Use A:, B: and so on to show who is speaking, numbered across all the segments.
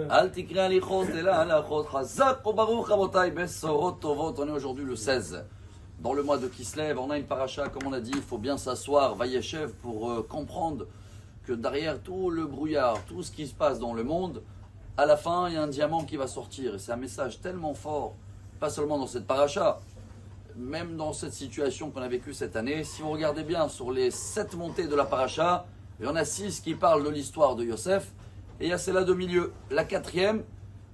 A: Al tikri alichot ela alachot chazak ou baruch rabotai besorot tovot. On est aujourd'hui le 16. Dans le mois de Kislev, on a une paracha, comme on a dit, il faut bien s'asseoir, Vayeshev, pour comprendre que derrière tout le brouillard, tout ce qui se passe dans le monde, à la fin, il y a un diamant qui va sortir. Et c'est un message tellement fort, pas seulement dans cette paracha, même dans cette situation qu'on a vécue cette année. Si vous regardez bien sur les 7 montées de la paracha, il y en a 6 qui parlent de l'histoire de Yosef, et il y a celle-là de milieu. La 4e,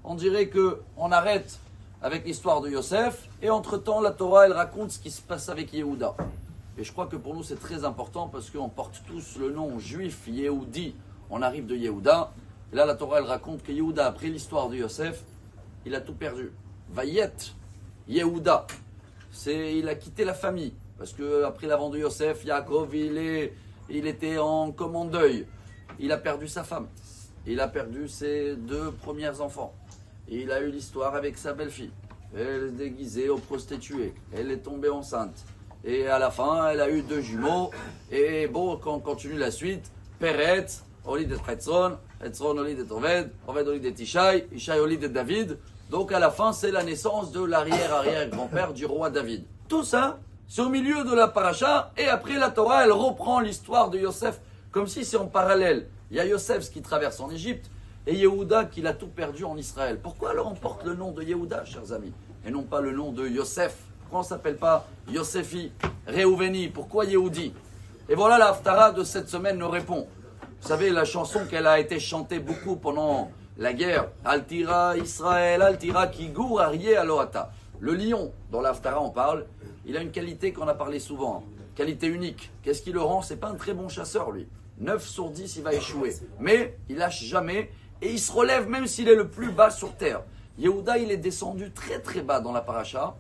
A: on dirait qu'on arrête avec l'histoire de Yosef, et entre-temps, la Torah, elle raconte ce qui se passe avec Yehuda. Et je crois que pour nous, c'est très important, parce qu'on porte tous le nom juif, Yehudi, on arrive de Yehuda. Et là, la Torah, elle raconte que Yehuda, après l'histoire de Yosef, il a tout perdu. Vayet, Yehuda, il a quitté la famille, parce qu'après l'avant de Yosef, Yaakov, il était comme en deuil. Il a perdu sa femme, il a perdu ses 2 premiers enfants. Et il a eu l'histoire avec sa belle-fille. Elle est déguisée aux prostituées. Elle est tombée enceinte. Et à la fin, elle a eu 2 jumeaux. Et bon, quand on continue la suite, Peretz, Oli de Hetzron, Hetzron, Oli de Oved, Oved, Oli de Ishai, Ishai, Oli de David. Donc à la fin, c'est la naissance de l'arrière-arrière-grand-père du roi David. Tout ça, c'est au milieu de la paracha. Et après, la Torah, elle reprend l'histoire de Yosef, comme si c'est en parallèle. Il y a Yosef qui traverse en Égypte. Et Yehuda qui l'a tout perdu en Israël. Pourquoi alors on porte le nom de Yehuda, chers amis, et non pas le nom de Yosef? Pourquoi on ne s'appelle pas Yosefi, Reuveni? Pourquoi Yehudi? Et voilà la Haftara de cette semaine nous répond. Vous savez, la chanson qu'elle a été chantée beaucoup pendant la guerre, Altira Israël, Altira Kigur Arié Aloata. Le lion, dans la Haftara on parle, il a une qualité qu'on a parlé souvent, qualité unique. Qu'est-ce qui le rend? C'est pas un très bon chasseur lui. 9 sur 10 il va échouer. Mais il lâche jamais. Et il se relève même s'il est le plus bas sur terre. Yehuda, il est descendu très très bas dans la paracha,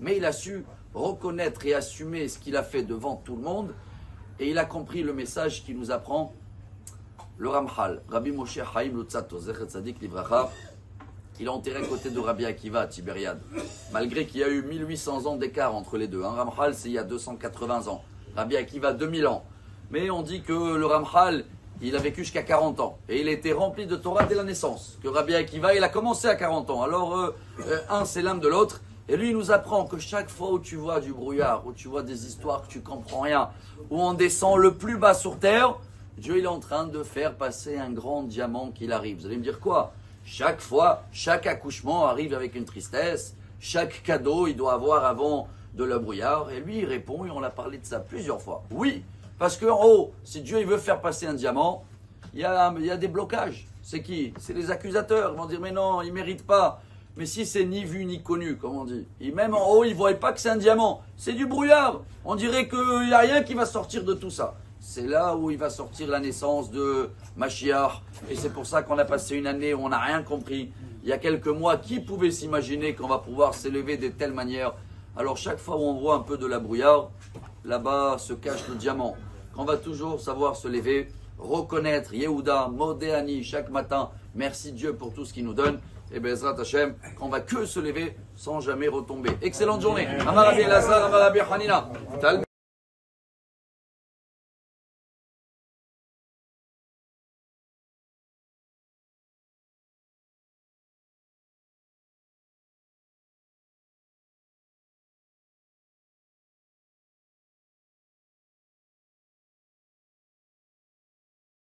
A: mais il a su reconnaître et assumer ce qu'il a fait devant tout le monde, et il a compris le message qui nous apprend le Ramchal, Rabbi Moshe Chaim Lutzato, Zecher Tzadik Livracha. Il est enterré à côté de Rabbi Akiva à Tibériade, malgré qu'il y a eu 1800 ans d'écart entre les deux. Ramchal, c'est il y a 280 ans, Rabbi Akiva 2000 ans. Mais on dit que le Ramchal, il a vécu jusqu'à 40 ans. Et il était rempli de Torah dès la naissance. Que Rabbi Akiva, il a commencé à 40 ans. Alors, un, c'est l'âme de l'autre. Et lui, il nous apprend que chaque fois où tu vois du brouillard, où tu vois des histoires que tu comprends rien, où on descend le plus bas sur terre, Dieu, il est en train de faire passer un grand diamant qu'il arrive. Vous allez me dire quoi? Chaque fois, chaque accouchement arrive avec une tristesse. Chaque cadeau, il doit avoir avant de la brouillard. Et lui, il répond, et on a parlé de ça plusieurs fois. Oui. Parce qu'en haut, si Dieu il veut faire passer un diamant, il y a des blocages. C'est qui? C'est les accusateurs. Ils vont dire, mais non, il ne mérite pas. Mais si c'est ni vu ni connu, comme on dit, et même en haut, ils ne voient pas que c'est un diamant. C'est du brouillard. On dirait qu'il n'y a rien qui va sortir de tout ça. C'est là où il va sortir la naissance de Mashiach. Et c'est pour ça qu'on a passé une année où on n'a rien compris. Il y a quelques mois, qui pouvait s'imaginer qu'on va pouvoir s'élever de telle manière? Alors chaque fois où on voit un peu de la brouillard, là-bas se cache le diamant. Qu'on va toujours savoir se lever, reconnaître Yehuda, Modéani, chaque matin. Merci Dieu pour tout ce qu'il nous donne. Et Bezrat Hashem, qu'on va que se lever sans jamais retomber. Excellente journée. Amar Rabbi Elazar, Amar Rabbi Hanina.